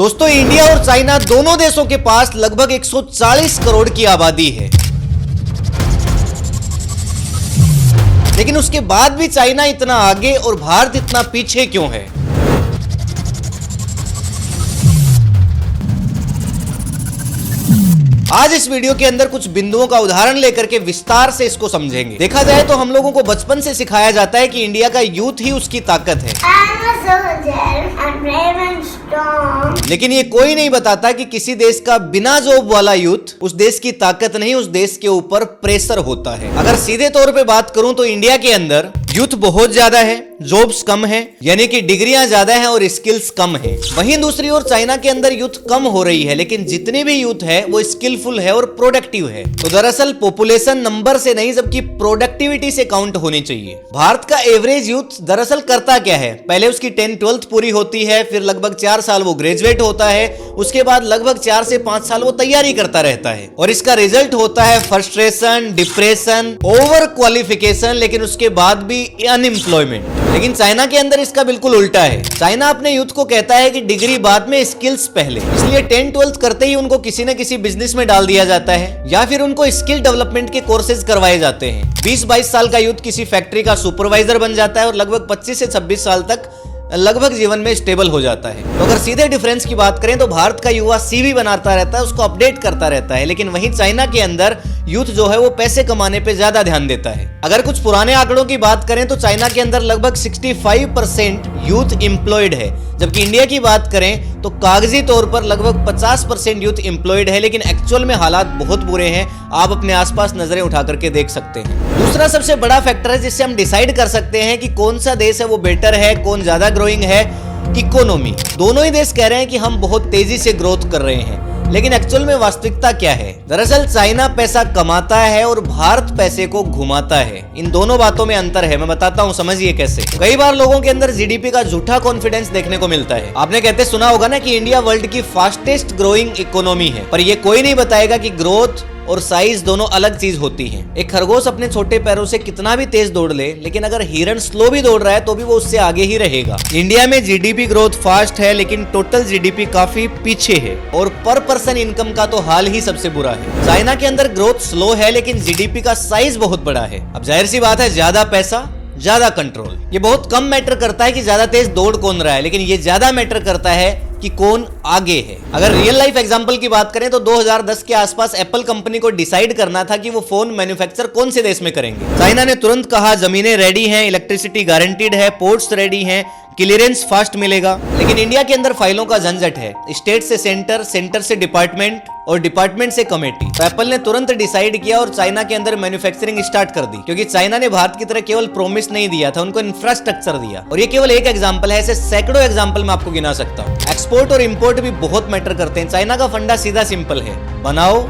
दोस्तों, इंडिया और चाइना दोनों देशों के पास लगभग 140 करोड़ की आबादी है, लेकिन उसके बाद भी चाइना इतना आगे और भारत इतना पीछे क्यों है? आज इस वीडियो के अंदर कुछ बिंदुओं का उदाहरण लेकर के विस्तार से इसको समझेंगे। देखा जाए तो हम लोगों को बचपन से सिखाया जाता है कि इंडिया का यूथ ही उसकी ताकत है, लेकिन ये कोई नहीं बताता कि किसी देश का बिना जॉब वाला यूथ उस देश की ताकत नहीं, उस देश के ऊपर प्रेशर होता है। अगर सीधे तौर पे बात करूं तो इंडिया के अंदर यूथ बहुत ज्यादा है, जॉब्स कम है, यानी कि डिग्रियां ज्यादा हैं और स्किल्स कम है। वहीं दूसरी ओर चाइना के अंदर यूथ कम हो रही है, लेकिन जितनी भी यूथ है वो स्किलफुल है और प्रोडक्टिव है। तो दरअसल पॉपुलेशन नंबर से नहीं, जबकि प्रोडक्टिविटी से काउंट होनी चाहिए। भारत का एवरेज यूथ दरअसल करता क्या है? पहले उसकी 10-12th पूरी होती है, फिर लगभग 4 साल वो ग्रेजुएट होता है, उसके बाद लगभग 4 से 5 साल वो तैयारी करता रहता है और इसका रिजल्ट होता है फ्रस्ट्रेशन, डिप्रेशन, ओवर क्वालिफिकेशन, लेकिन उसके बाद भी अनएम्प्लॉयमेंट। लेकिन चाइना के अंदर इसका बिल्कुल उल्टा है। चाइना अपने यूथ को कहता है कि डिग्री बाद में, स्किल्स पहले। इसलिए 10-12th करते ही उनको किसी न किसी बिजनेस में डाल दिया जाता है या फिर उनको स्किल डेवलपमेंट के कोर्सेज करवाए जाते हैं। 20-22 साल का यूथ किसी फैक्ट्री का सुपरवाइजर बन जाता है और लगभग 25 से 26 साल तक लगभग जीवन में स्टेबल हो जाता है। तो अगर सीधे डिफरेंस की बात करें तो भारत का युवा सीवी बनाता रहता है, उसको अपडेट करता रहता है, लेकिन वहीं चाइना के अंदर यूथ जो है वो पैसे कमाने पे ज्यादा ध्यान देता है। अगर कुछ पुराने आंकड़ों की बात करें तो चाइना के अंदर लगभग 65% यूथ एम्प्लॉयड है, जबकि इंडिया की बात करें तो कागजी तौर पर लगभग 50% यूथ एम्प्लॉयड है, लेकिन एक्चुअल में हालात बहुत बुरे हैं। आप अपने आसपास नजरें उठा करके देख सकते हैं। दूसरा सबसे बड़ा फैक्टर है जिससे हम डिसाइड कर सकते हैं कि कौन सा देश है वो बेटर है, कौन ज्यादा ग्रोइंग है, इकोनॉमी। दोनों ही देश कह रहे हैं कि हम बहुत तेजी से ग्रोथ कर रहे हैं, लेकिन एक्चुअल में वास्तविकता क्या है? दरअसल चाइना पैसा कमाता है और भारत पैसे को घुमाता है। इन दोनों बातों में अंतर है, मैं बताता हूँ, समझिए कैसे। कई बार लोगों के अंदर जीडीपी का झूठा कॉन्फिडेंस देखने को मिलता है। आपने कहते सुना होगा ना कि इंडिया वर्ल्ड की फास्टेस्ट ग्रोइंग इकोनॉमी है, पर यह कोई नहीं बताएगा कि ग्रोथ और साइज दोनों अलग चीज होती हैं। एक खरगोश अपने छोटे पैरों से कितना भी तेज दौड़ ले, लेकिन अगर हिरण स्लो भी दौड़ रहा है तो भी वो उससे आगे ही रहेगा। इंडिया में जीडीपी ग्रोथ फास्ट है, लेकिन टोटल जीडीपी काफी पीछे है और पर पर्सन इनकम का तो हाल ही सबसे बुरा है। चाइना के अंदर ग्रोथ स्लो है, लेकिन जीडीपी का साइज बहुत बड़ा है। अब जाहिर सी बात है, ज्यादा पैसा ज्यादा कंट्रोल। ये बहुत कम मैटर करता है कि ज्यादा तेज दौड़ कौन रहा है, लेकिन ये ज्यादा मैटर करता है कि कौन आगे है। अगर रियल लाइफ एग्जांपल की बात करें तो 2010 के आसपास एप्पल कंपनी को डिसाइड करना था कि वो फोन मैन्युफैक्चर कौन से देश में करेंगे। चाइना ने तुरंत कहा जमीनें रेडी हैं, इलेक्ट्रिसिटी गारंटीड है, पोर्ट्स रेडी हैं, क्लियरेंस फास्ट मिलेगा। लेकिन इंडिया के अंदर फाइलों का झंझट है, स्टेट से सेंटर, सेंटर से डिपार्टमेंट और डिपार्टमेंट से कमेटी। तो एप्पल ने तुरंत डिसाइड किया और चाइना के अंदर मैन्युफैक्चरिंग स्टार्ट कर दी, क्योंकि चाइना ने भारत की तरह केवल प्रोमिस नहीं दिया था, उनको इंफ्रास्ट्रक्चर दिया। और ये केवल एक एग्जांपल है, ऐसे सैकड़ों एग्जांपल मैं आपको गिना सकता हूँ। एक्सपोर्ट और इंपोर्ट भी बहुत मैटर करते हैं। चाइना का फंडा सीधा सिंपल है, बनाओ,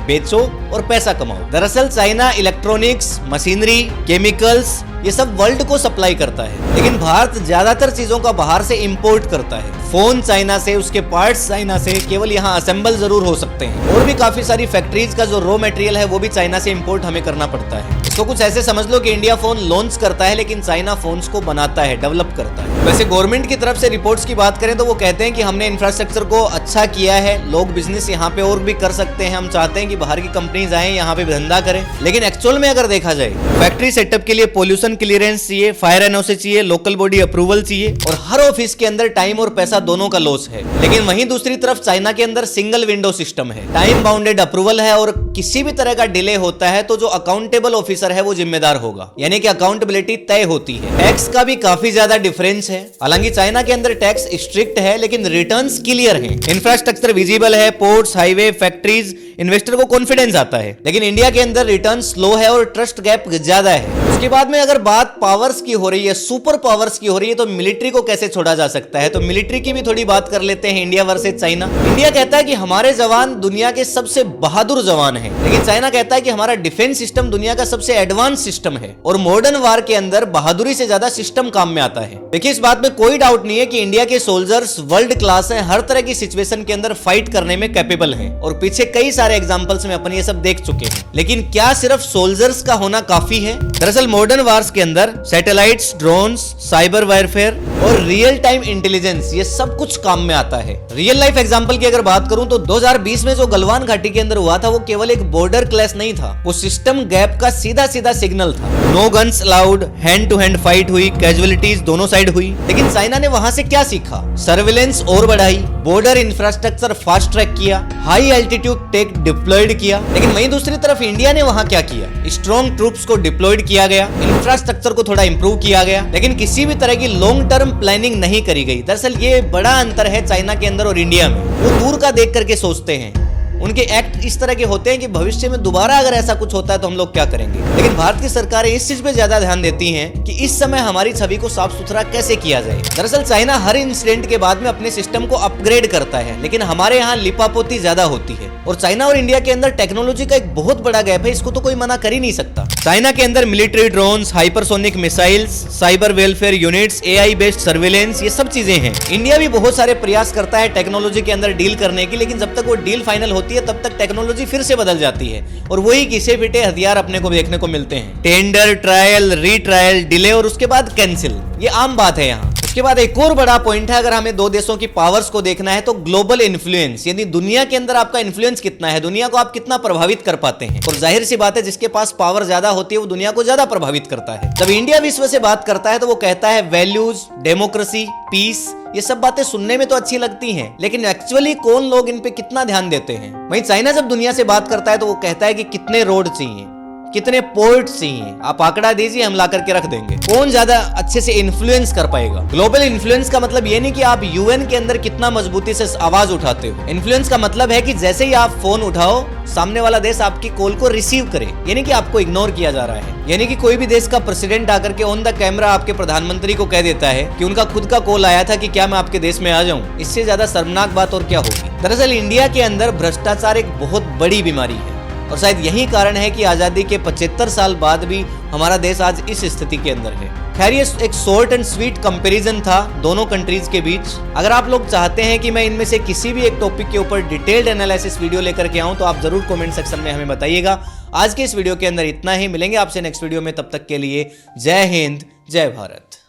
बेचो और पैसा कमाओ। दरअसल चाइना इलेक्ट्रॉनिक्स, मशीनरी, केमिकल्स ये सब वर्ल्ड को सप्लाई करता है, लेकिन भारत ज्यादातर चीजों का बाहर से इंपोर्ट करता है। फोन चाइना से, उसके पार्ट्स चाइना से, केवल यहाँ असेंबल जरूर हो सकते हैं। और भी काफी सारी फैक्ट्रीज का जो रॉ मटेरियल है वो भी चाइना से इंपोर्ट हमें करना पड़ता है। इसको कुछ ऐसे समझ लो कि इंडिया फोन लॉन्च करता है, लेकिन चाइना फोन्स को बनाता है, डेवलप करता है। वैसे गवर्नमेंट की तरफ से रिपोर्ट्स की बात करें तो वो कहते हैं कि हमने इंफ्रास्ट्रक्चर को अच्छा किया है, लोग बिजनेस यहाँ पे और भी कर सकते हैं, हम चाहते हैं कि बाहर की कंपनीज आए यहाँ पे धंधा करें। लेकिन एक्चुअल में अगर देखा जाए, फैक्ट्री सेटअप के लिए पोल्यूशन क्लियरेंस चाहिए, फायर एनओसी चाहिए, लोकल बॉडी अप्रूवल चाहिए, और हर ऑफिस के अंदर टाइम और पैसा दोनों का लॉस है। लेकिन वहीं दूसरी तरफ चाइना के अंदर सिंगल विंडो सिस्टम है, टाइम बाउंडेड अप्रूवल है, और किसी भी तरह का डिले होता है तो जो अकाउंटेबल ऑफिसर है वो जिम्मेदार होगा, यानी कि अकाउंटेबिलिटी तय होती है। टैक्स का भी काफी ज्यादा डिफरेंस है। हालांकि चाइना के अंदर टैक्स स्ट्रिक्ट है, लेकिन रिटर्न्स क्लियर हैं, इंफ्रास्ट्रक्चर विजिबल है, पोर्ट्स, हाईवे, फैक्ट्रीज, इन्वेस्टर को कॉन्फिडेंस आता है। लेकिन इंडिया के अंदर रिटर्न स्लो है और ट्रस्ट गैप ज्यादा है। उसके बाद में अगर बात पावर्स की हो रही है, सुपर पावर्स की हो रही है, तो मिलिट्री को कैसे छोड़ा जा सकता है? तो मिलिट्री की भी थोड़ी बात कर लेते हैं, इंडिया वर्सेस चाइना। इंडिया कहता है कि हमारे जवान दुनिया के सबसे बहादुर जवान हैं, लेकिन चाइना कहता है कि हमारा डिफेंस सिस्टम दुनिया का सबसे सबसे एडवांस सिस्टम है और मॉडर्न वार के अंदर बहादुरी से ज्यादा सिस्टम काम में आता है। देखिए इस बात में कोई डाउट नहीं है कि इंडिया के सोल्जर्स वर्ल्ड क्लास हैं, हर तरह की सिचुएशन के अंदर फाइट करने में कैपेबल हैं और पीछे कई सारे एग्जांपल्स में अपन ये सब देख चुके हैं। लेकिन क्या सिर्फ सोल्जर्स का होना काफी है? दरअसल मॉडर्न वार्स के अंदर सैटेलाइट्स, ड्रोन्स, साइबर वारफेयर और रियल टाइम इंटेलिजेंस ये सब कुछ काम में आता है। रियल लाइफ एग्जांपल की अगर बात करूं तो 2020 में जो गलवान घाटी के अंदर हुआ था वो केवल एक बॉर्डर क्लैश नहीं था, वो सिस्टम गैप का सीधा सीधा सिग्नल था। No guns allowed, hand to hand fight हुई, कैजुअलिटीज दोनों साइड हुई। लेकिन चाइना ने वहां से क्या सीखा? सर्विलेंस और बढ़ाई, बॉर्डर इंफ्रास्ट्रक्चर फास्ट ट्रैक किया, हाई एल्टीट्यूड टेक डिप्लॉयड किया। लेकिन वहीं दूसरी तरफ इंडिया ने वहां क्या किया? स्ट्रॉन्ग ट्रूप्स को डिप्लॉयड किया गया, इंफ्रास्ट्रक्चर को थोड़ा इंप्रूव किया गया, लेकिन किसी भी तरह की लॉन्ग टर्म प्लानिंग नहीं करी गई। दरअसल ये बड़ा अंतर है चाइना के अंदर और इंडिया में। वो दूर का देख करके सोचते हैं, उनके एक्ट इस तरह के होते हैं कि भविष्य में दोबारा अगर ऐसा कुछ होता है तो हम लोग क्या करेंगे। लेकिन भारत की सरकारें इस चीज पे ज्यादा ध्यान देती हैं कि इस समय हमारी छवि को साफ सुथरा कैसे किया जाए। दरअसल चाइना हर इंसिडेंट के बाद में अपने सिस्टम को अपग्रेड करता है, लेकिन हमारे यहाँ लिपापोती ज्यादा होती है। और चाइना और इंडिया के अंदर टेक्नोलॉजी का एक बहुत बड़ा गैप है, इसको तो कोई मना कर ही नहीं सकता। चाइना के अंदर military drones, hypersonic missiles, cyber welfare units, AI based surveillance, ये सब चीजें हैं। इंडिया भी बहुत सारे प्रयास करता है टेक्नोलॉजी के अंदर डील करने की, लेकिन जब तक वो डील फाइनल होती है तब तक टेक्नोलॉजी फिर से बदल जाती है और वही घिसे पिटे हथियार अपने को देखने को मिलते हैं। टेंडर, ट्रायल, रीट्रायल, डिले और उसके बाद कैंसिल, ये आम बात है यहाँ। उसके बाद एक और बड़ा पॉइंट है, अगर हमें दो देशों की पावर्स को देखना है तो ग्लोबल इन्फ्लुएंस, यानी दुनिया के अंदर आपका इन्फ्लुएंस कितना है, दुनिया को आप कितना प्रभावित कर पाते हैं। और जाहिर सी बात है जिसके पास पावर ज्यादा होती है वो दुनिया को ज्यादा प्रभावित करता है। जब इंडिया विश्व से बात करता है तो वो कहता है वैल्यूज, डेमोक्रेसी, पीस, ये सब बातें सुनने में तो अच्छी लगती हैं, लेकिन एक्चुअली कौन लोग इन पे कितना ध्यान देते हैं। वहीं चाइना जब दुनिया से बात करता है तो वो कहता है कि कितने रोड चाहिए, कितने पोर्ट चाहिए, आप आंकड़ा दीजिए हम ला करके रख देंगे। कौन ज्यादा अच्छे से इन्फ्लुएंस कर पाएगा। ग्लोबल इन्फ्लुएंस का मतलब ये नहीं कि आप UN के अंदर कितना मजबूती से आवाज उठाते हो। इन्फ्लुएंस का मतलब है कि जैसे ही आप फोन उठाओ सामने वाला देश आपकी कॉल को रिसीव करे, यानी कि आपको इग्नोर किया जा रहा है। यानी कि कोई भी देश का प्रेसिडेंट आकर के ऑन द कैमरा आपके प्रधानमंत्री को कह देता है कि उनका खुद का कॉल आया था कि क्या मैं आपके देश में आ जाऊं। इससे ज्यादा शर्मनाक बात और क्या होगी। दरअसल इंडिया के अंदर भ्रष्टाचार एक बहुत बड़ी बीमारी है और शायद यही कारण है कि आजादी के 75 साल बाद भी हमारा देश आज इस स्थिति के अंदर है। खैर ये एक शॉर्ट एंड स्वीट कंपैरिजन था दोनों कंट्रीज के बीच। अगर आप लोग चाहते हैं कि मैं इनमें से किसी भी एक टॉपिक के ऊपर डिटेल्ड एनालिसिस वीडियो लेकर के आऊं तो आप जरूर कमेंट सेक्शन में हमें बताइएगा। आज के इस वीडियो के अंदर इतना ही, मिलेंगे आपसे नेक्स्ट वीडियो में, तब तक के लिए जय हिंद, जय भारत।